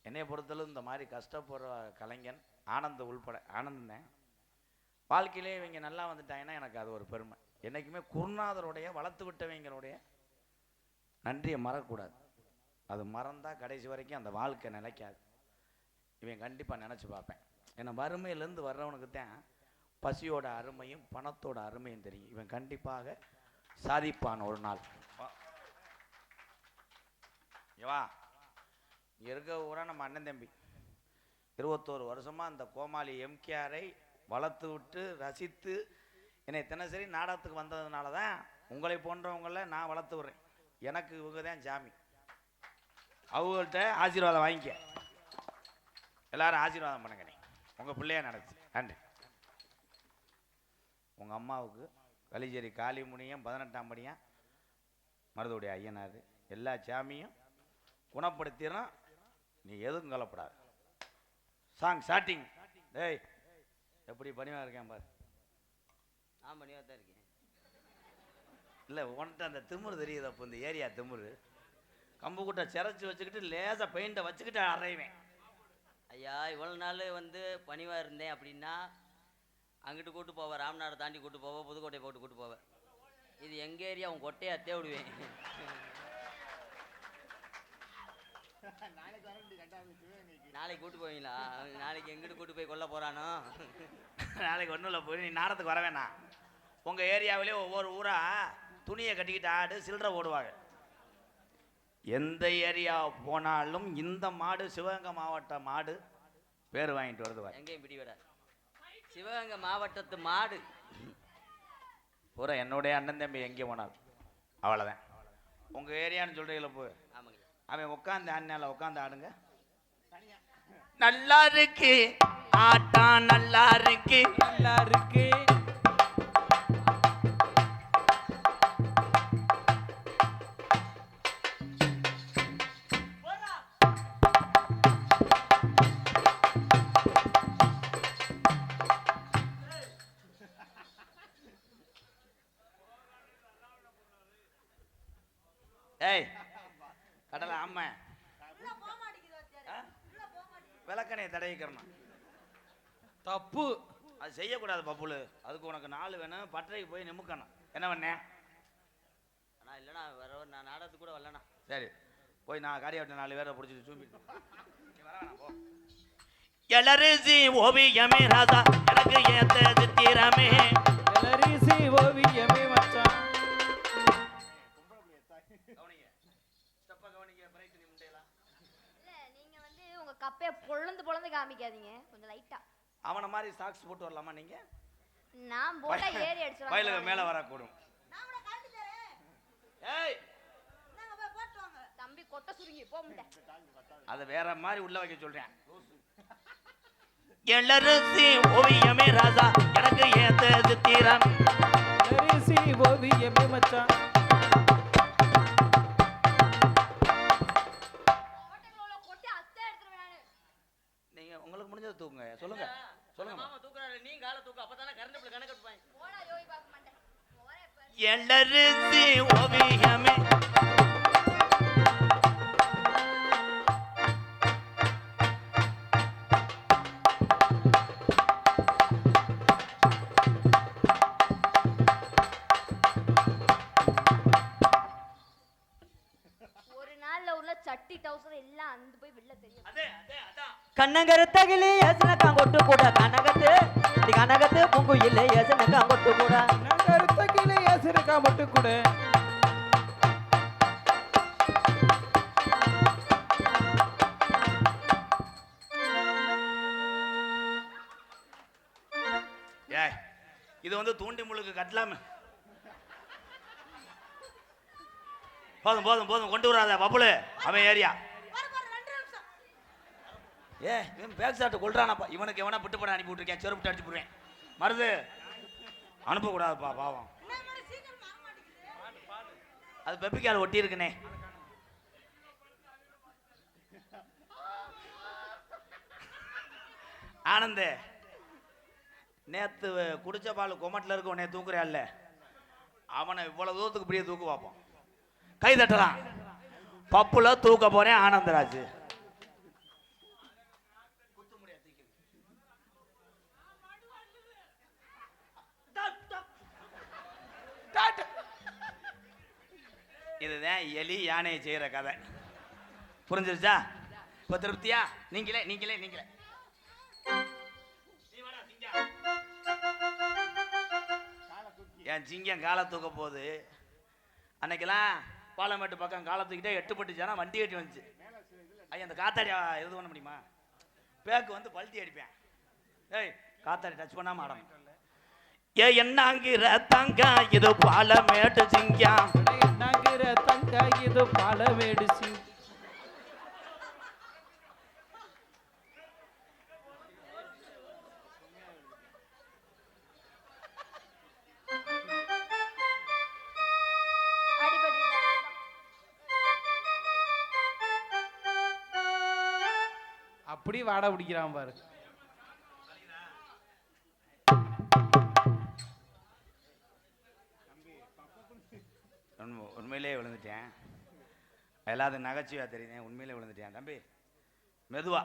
என்னைய பொறுத்தளவு இந்த மாதிரி கஷ்டப்படுற கலைஞன் ஆனந்த் உள்பட ஆனந்தன் வாழ்க்கையிலே இவங்க நல்லா வந்துட்டாங்கன்னா எனக்கு அது ஒரு பெருமை. என்றைக்குமே குருநாதருடைய வளர்த்து விட்டவங்களுடைய நன்றியை மறக்கக்கூடாது. அது மறந்தால் கடைசி வரைக்கும் அந்த வாழ்க்கை நிலைக்காது. இவன் கண்டிப்பாக நினச்சி பார்ப்பேன். ஏன்னா வறுமையிலேருந்து வர்றவனுக்கு தான் பசியோட அருமையும் பணத்தோட அருமையும் தெரியும். இவன் கண்டிப்பாக சாதிப்பான் ஒரு நாள். வா, இங்கே இருக்க ஊரா நம்ம அண்ணன் தம்பி 21 வருஷமாக அந்த கோமாளி எம்கேஆரை வளர்த்து விட்டு ரசித்து என்னை தினசரி நாடகத்துக்கு வந்ததுனால தான் உங்களை போன்றவங்கள நான் வளர்த்து விட்றேன். எனக்கு இவங்க தான் ஜாமி. அவங்கள்ட்ட ஆசீர்வாதம் வாங்கிக்க. எல்லாரும் ஆசீர்வாதம் பண்ணுங்க. நீ உங்கள் பிள்ளையா நடச்சு. நன்றி. உங்கள் அம்மாவுக்கு கலிச்சேரி காளிமுனியம் 18ஆம் படியான் மருதுடைய ஐயனார் எல்லா சாமியும் குணப்படுத்திடும். நீ எதுவும் கவலைப்படாது. Song starting. டேய் எப்படி பணிவாக இருக்கேன் பாரு. நான் பணிவாக தான் இருக்கேன். இல்லை உன்கிட்ட அந்த திமுரு தெரியுது. அப்போ இந்த ஏரியா திமுரு கம்பு கூட்டை சிரைச்சி வச்சுக்கிட்டு லேசாக பெயிண்டை வச்சுக்கிட்டு அறைவேன். ஐயா இவ்வளோ நாள் வந்து பணிவாக இருந்தேன் அப்படின்னா அங்கிட்டு கூட்டு போவேன், ராமநாடு தாண்டி கூட்டு போவேன், புதுக்கோட்டை போட்டு கூட்டு போவேன். இது எங்கள் ஏரியா உன் கொட்டையை அத்தே விடுவேன். நாளைக்கு கூட்டு போவீங்களா? நாளைக்கு எங்கிட்டு கூட்டு போய் கொல்ல போகிறானோ? நாளைக்கு ஒன்றும் இல்லை, போய் நீ நாடத்துக்கு வர வேணாம். உங்கள் ஏரியாவிலே ஒவ்வொரு ஊராக துணியை கட்டிக்கிட்டு ஆடு சில்லறை ஓடுவாங்க. எந்த ஏரியா போனாலும் இந்த மாடு சிவகங்கை மாவட்ட மாடு பேர் வாங்கிட்டு வருது. எங்கேயும் பிடிவிட சிவகங்கை மாவட்டத்து மாடு பூரா என்னுடைய அண்ணன் தம்பி எங்கே போனாலும் அவ்வளோதான். உங்கள் ஏரியான்னு சொல்கிறீங்கள போ. ஆமாங்க. அவன் உட்காந்து அண்ணால உட்காந்து ஆடுங்க. நல்லா இருக்கு ஆட்டம், நல்லா இருக்கு நல்லா இருக்கு. ஏய் கடலை ஆமா விளக்கணையை தடவிக்கிறணும். தப்பு. அது செய்யக்கூடாது பப்புளு. அதுக்கு உனக்கு 4 வேணும். பட்டறைக்கு போய் நிமுக்கணும். என்ன பண்ணேன்? அண்ணா நான் இல்லைண்ணா வர நான் நாடகத்துக்கு கூட வரலண்ணா. சரி போய் நான் காரியாட்ட 4 பேரை பிடிச்சிட்டு சூம்பிட்டு நீ வர வேணாம் போ. எலரிசி ஓவியமே ராதா எனக்கு ஏத்த சித்திரமே எலரிசி ஓவியமே மச்சான். கவனிங்க ஸ்டெப்பா கவனிங்க பிரைட் நீ முண்டையலாம். இல்ல நீங்க வந்து உங்க கப்பைய பொளந்து காமிக்காதீங்க, கொஞ்சம் லைட்டா. அவன மாதிரி சாக்ஸ் போட்டு வரலாமா நீங்க? நான் போட்டா ஏறி அடிச்சுவாங்க. வயலுக்கு மேல வர கூடும். ஏய் தம்பி கொட்ட சுருங்கி போ முட்டை. அத வேற மாதிரி உள்ள வைக்க சொல்றேன். எலரிசி ஓவியமே ராஜா எனக்கு ஏத்த சித்திரம். எலரிசி ஓவியமே மச்சான். ஹோட்டல்ல கொட்டி அத்தை எடுத்துறேன் நானு. நீங்க உங்களுக்கு முடிஞ்சது தூக்குங்க. சொல்லுங்க சொல்லுங்க. மாமா தூக்குறாரு, நீ காலை தூக்கு, அப்பதானே கரண்ட் பில் கணக்கு எடுப்பாங்க. போடா யோகி பார்க்க மாட்டேன். போறே பாரு. எலரிசி ஓவியமே ஒரு நாள்ல உள்ள சட்டி டவுசர் எல்லாம் அந்து போய் வெளில தெரியும். அதே அதே அதான் கண்ணங்கருத்தகிலி ஏசனக்காங்கொட்டு கூட கனகத்து தி கனகத்து பூங்குயிலே ஏசனக்காங்கொட்டு கூட நான் கருத்த கீழே ஏசிருக்கா மட்டும் கூட. ஏய் இது வந்து தூண்டி முழுக்கு கட்டலாமே. போதும் போதும் போதும் கொண்டு வராத பப்புளு அவன் ஏரியா. ஏ இவன் பேக் ஷாட் கொள்றானப்பா. இவனுக்கு எவனா பிட்டு படம் அனுப்பி விட்டுருக்கேன், செருப்பு அடிச்சு போடுவேன். மருது அனுப்பக்கூடாதுப்பா பாவம். அது பெப்பிக்கால ஒட்டி இருக்குனே. ஆனந்து நேத்து குடிச்ச பால் கொமட்டில் இருக்க உன்னை தூக்குறியால, அவனை இவ்வளவு தூரத்துக்கு இப்படியே தூக்கு பார்ப்போம். கை தட்டலாம். பப்புல தூக்க போறேன் ஆனந்தராஜ். இதுதான் எலி யானையை செய்யற கதை. புரிஞ்சிருச்சா? இப்ப திருப்தியா? நீங்களே நீங்களே நீங்களே என் சிங்கம் காலை தூக்க போகுது. அன்னைக்கெல்லாம் பாலமேட்டு பக்கம் காலை தூக்கிட்டே 8 பட்டு ஜனம் வண்டி கட்டி வந்துச்சு. ஐயா அந்த காத்தாடி இது பண்ண முடியுமா? பேக்கு வந்து பல்ட்டி அடிப்பேன். ஏய் காத்தாடி டச் பண்ணாம ஆடணும். ஏ என்னங்கிற தங்க இது பாலமேட்டு சிங்கம். என்னங்கிற தங்க இது பாலமேடு சிங்கம். அப்படி வாடை பிடிக்கிறான் பாரு. உண்மையிலே விழுந்துட்டேன். எல்லாத்தையும் நகைச்சுவையா தெரியுது. உண்மையிலே விழுந்துட்டேன் தம்பி. மெதுவா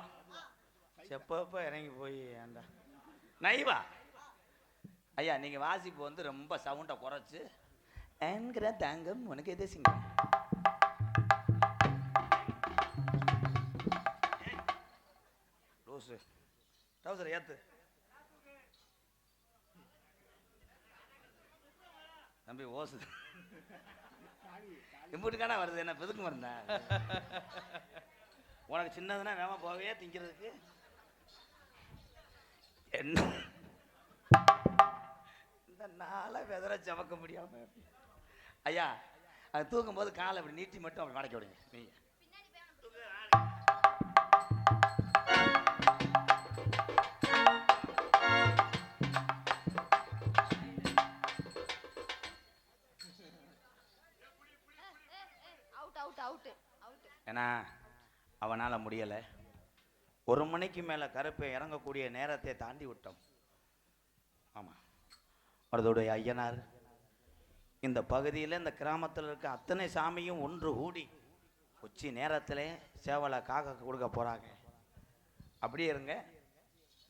செப்பப்ப இறங்கி போய் ஏண்டா நைவா. ஐயா நீங்க வாசிப்பு வந்து ரொம்ப சவுண்டை குறைச்சு என்கிற தங்கம் உனக்கு எதே சிங்கம். லூசு டவுசர் ஏத்து தம்பி. ஓசு இம்புட்டுக்கான வருது. என்ன பெதுக்கு மருந்தா? உனக்கு சின்னதுன்னா வேமா போவே திங்கிறதுக்கு என்ன இந்த நாளை வெதற சமக்க முடியாம. ஐயா அது தூக்கும் போது காலை அப்படி நீட்டி மட்டும் அப்படி மடக்கி விடுங்க. நீங்க ஏன்னா அவனால முடியலை. 1 மணிக்கு மேல கருப்பை இறங்கக்கூடிய நேரத்தை தாண்டி விட்டோம். ஆமா அவருடைய ஐயனார் இந்த பகுதியில் இந்த கிராமத்தில் இருக்க அத்தனை சாமியும் ஒன்று கூடி உச்சி நேரத்திலே சேவலை காக்க கொடுக்க போறாங்க. அப்படியே இருங்க.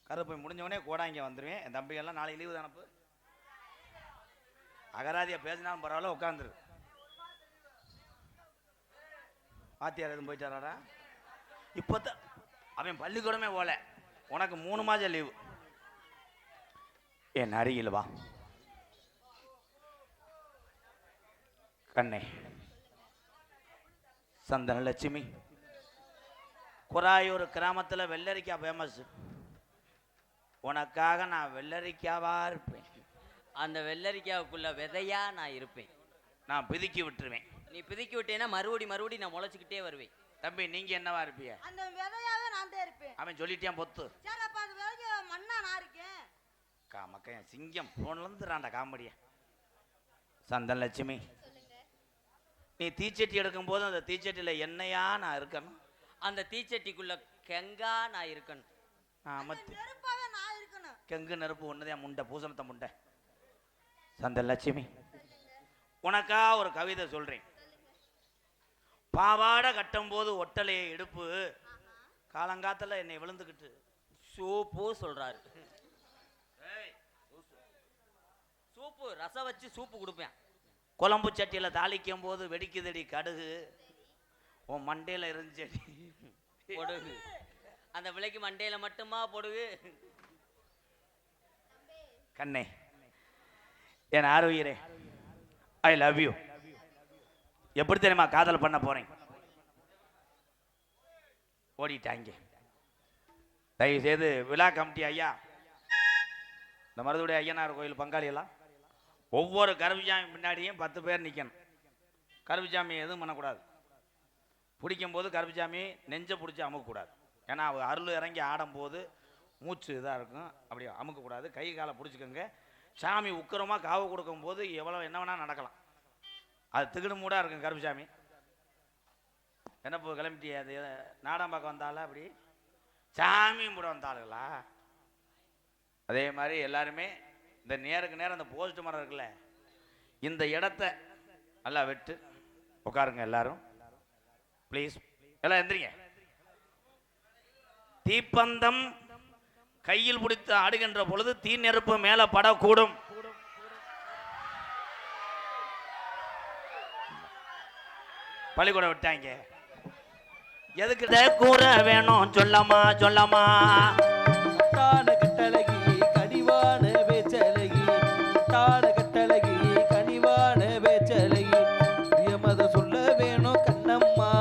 கருப்பை முடிஞ்சவனே கோடாங்க வந்துடுவேன். என் தம்பிகள்லாம் நாளைக்கு லீவு தானப்பு. அகராதியா பேசினாலும் பரவாயில்ல உட்காந்துரு. வாத்தியார் எதுவும் போயிட்டாராடா? இப்போதான் அவன் பள்ளிக்கூடமே போல. உனக்கு 3 மாதம் லீவு. என் அருகில் வா கண்ணே. சந்தனலட்சுமி, குராயூர் கிராமத்தில் வெள்ளரிக்காய் ஃபேமஸ். உனக்காக நான் வெள்ளரிக்காவா இருப்பேன். அந்த வெள்ளரிக்காவுக்குள்ள விதையா நான் இருப்பேன். நான் பிதுக்கி விட்டுருவேன். நீ பிதுக்கி விட்டேன்னா மறுபடி நான் முளைச்சிக்கிட்டே வருவேன். தம்பி நீங்க என்னவா இருப்பிய? அந்த விதையாவே நான் தான் இருப்பேன். அவன் சொல்லிட்டான் பொத்து. சரி அப்ப அந்த விதைக்கு மண்ணா நான் இருக்கேன். மக்கள் சிங்கம் போன்ல இருந்துறான்டா காமெடியா. சந்தனலட்சுமி, நீ தீச்சட்டி எடுக்கும் போது அந்த தீச்சட்டியில எண்ணெயா நான் இருக்கணும். அந்த தீச்சட்டிக்குள்ள கெங்கா நான் இருக்கணும். நெருப்பாவே நான் இருக்கணும். கெங்கு நெருப்பு ஒண்ணுதான் முண்டை, பூசணத்தை முண்டை. சந்தனலட்சுமி, உனக்கா ஒரு கவிதை சொல்றேன். பாவாடை கட்டும் போது ஒட்டலையை எடுப்பு, காலங்காத்துல என்னை விழுந்துக்கிட்டு சூப்பு சொல்றாரு. சூப்பு ரசம் வச்சு சூப்பு கொடுப்பேன். குழம்பு சட்டியில தாளிக்கும் போது வெடிக்குதடி கடுகு, உன் மண்டையில இருந்துச்சடி பொடுகு. அந்த விலைக்கு மண்டையில மட்டுமா பொடுகு? கண்ணே, என் ஆரோக்கியரே, ஐ லவ் யூ. எப்படி தெரியுமா காதல் பண்ண போறேன்? ஓடிட்டாங்க. தயவு செய்து விழா கமிட்டி ஐயா, இந்த மருதுடைய ஐயனார் கோயில் பங்காளியெல்லாம் ஒவ்வொரு கருப்புசாமி பின்னாடியும் 10 பேர் நிற்கணும். கருப்புசாமி எதுவும் பண்ணக்கூடாது. பிடிக்கும் போது கருப்புசாமி நெஞ்சை பிடிச்சி அமுக்கக்கூடாது. ஏன்னா அவர் அருள் இறங்கி ஆடும்போது மூச்சு இதாக இருக்கும். அப்படி அமுக்கக்கூடாது. கை காலை பிடிச்சிக்கோங்க. சாமி உக்கிரமாக காவு கொடுக்கும் போது எவ்வளோ என்ன வேணால் நடக்கலாம். அது திகுடு மூடாக இருக்கும். கருப்புசாமி என்ன போ கிளம்பிட்டி? அது நாடம் பார்க்க வந்தாலும் அப்படி சாமியும் கூட வந்தாளுங்களா? அதே மாதிரி எல்லாருமே இந்த நேருக்கு நேரம் அந்த போஸ்ட் மரம் இருக்குல்ல, இந்த இடத்த நல்லா வெட்டு உட்காருங்க எல்லாரும் ப்ளீஸ். எல்லாம் எந்திரிங்க. தீப்பந்தம் கையில் பிடித்து ஆடுகின்ற பொழுது தீ நெருப்பு மேல படக்கூடும். பள்ளிக்கூடம் விட்டாங்க. எதுக்கு கூற வேணும் சொல்லமா சொல்லமா? தான கட்டழகி கனிவான வேச்சழகி, தான கட்டழகி கனிவான வேச்சழகி, பிரியமத சொல்ல வேணும் கண்ணம்மா,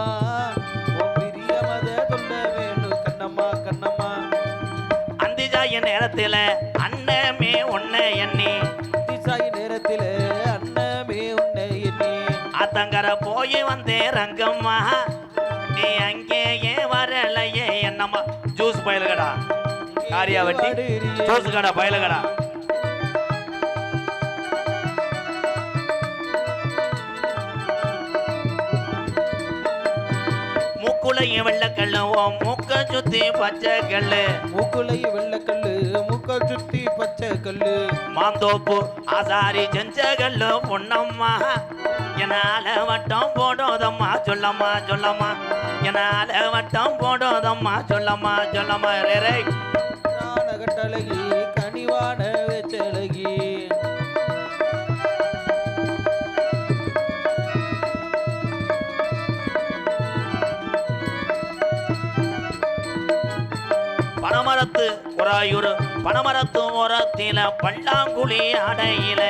பிரியமத சொல்ல வேணும் கண்ணம்மா கண்ணம்மா. அந்திஜாய நேரத்தில் அண்ணமே உன்னை எண்ணி, திசாய் நேரத்தில் அண்ணமே உன்னை எண்ணி, அத்தங்கர போய் வந்தே ரங்கம்மா, நீ அங்கேயே வரலையே என்னம்மா. ஜூஸ் பயலுகடா, காரியா வட்டி ஜூஸ் கடா பயலுகடா. மூக்குலையும் வெள்ளக்கல்லு, மூக்க சுத்தி பச்சை கல்லு, மூக்குலையும் வெள்ளக்கல்லு, மூக்க சுத்தி பச்சை கல்லு, மாந்தோப்பு ஆசாரி செஞ்ச கல்லு பொன்னம்மா, என்னால வட்டம் போடோதம்மா சொல்லம்மா சொல்லம்மா, என்னால வட்டம் போடோதம்மா சொல்லம்மா சொல்லம்மா. ரே தான கட்டழகி கனிவான வேச்சழகி. பனமரத்து குராயூர் பனமரத்து ஓரத்தில பல்லாங்குழி அடையில,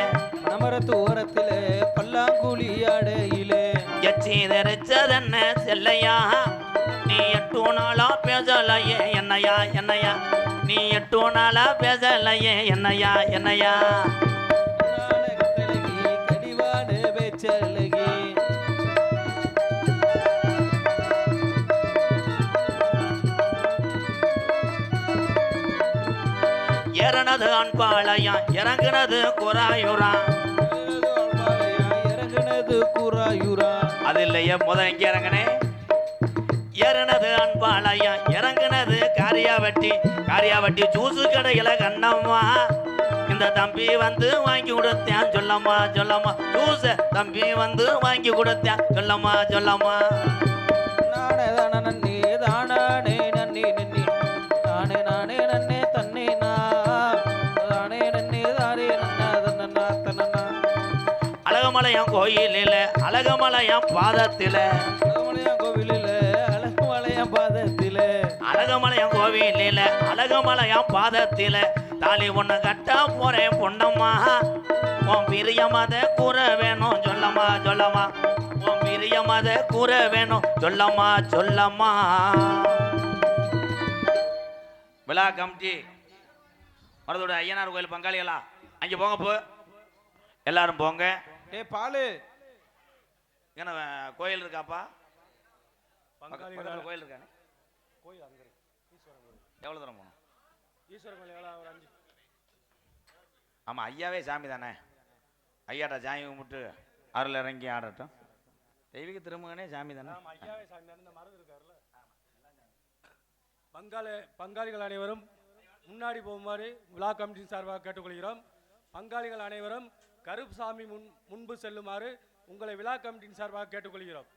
பனமரத்து ஓரத்தில பல்லாங்குழி அடையில, எச்சி தெரிச்சதென்ன செல்லையா, நீ 8 நாளா பேசலையே என்னையா என்னையா, நீ 8 நாளா பேசலையே என்னையா என்னையா. தான கட்டழகி கனிவான வேச்சழகி. ஏறனது அன்பாளையம் இறங்குனது குராயூரா, இறங்குனது குராயூரா. அது இல்லையே முதல் எங்க இறங்குனே? ஏறனது அன்பாளையம் இறங்குனது காரியாவட்டி, காரியாவட்டி ஜூசு கடையில கண்ணம்மா, இந்த தம்பி வந்து வாங்கி கொடுத்தேன் சொல்லம்மா சொல்லம்மா, ஜூஸ தம்பி வந்து வாங்கி கொடுத்தேன் சொல்லம்மா சொல்லம்மா. நானே தானே நன்னே தானே நன்னே நன்னே, நானே நானே நன்னே தன்னே நா, தானே நன்னே தானே நன்னா தன்னன்னா தன்னன்னா. அழகமலையம் கோயிலில அழகமலையம் பாதத்தில, அழகமலையான் கோவிலில் கோவிலில அழகுமலையாம் பாதத்தில தாலி ஒண்ணு கட்ட போறேன் பொண்ணம்மா உன் பிரியமத கூற வேணும் சொல்லம்மா சொல்லம்மா உன் பிரியமத கூற வேணும் சொல்லம்மா சொல்லம்மா. விழா கமிட்டி மருதோட ஐயனார் கோயில் பங்காளிகளா அங்கே போங்க போ, எல்லாரும் போங்க. பாலு என்ன கோயில் இருக்காப்பா? பக்கத்துல கோயில் இருக்கானே. கோயில் அங்க இருக்கு. ஈஸ்வரன் கோயில். எவ்வளவு தூரம் போகணும்? ஈஸ்வரன் கோயில் எவ்வளோ? ஒரு 5. ஆமா, ஐயாவே சாமி தானே. ஐயாட்டா சாமி கும்பிட்டு அருள் இறங்கி ஆடட்டும். தெய்வீக திருமகனே சாமி தானே. ஆமா, ஐயாவே சாமி தானே. இந்த மருது இருக்காருல்ல. பங்காளிகள் அனைவரும் முன்னாடி போகுமாறு விழா கமிட்டியின் சார்பாக கேட்டுக்கொள்கிறோம். பங்காளிகள் அனைவரும் கருப்புசாமி முன்பு செல்லுமாறு உங்களை விழா கமிட்டியின் சார்பாக கேட்டுக்கொள்கிறோம்.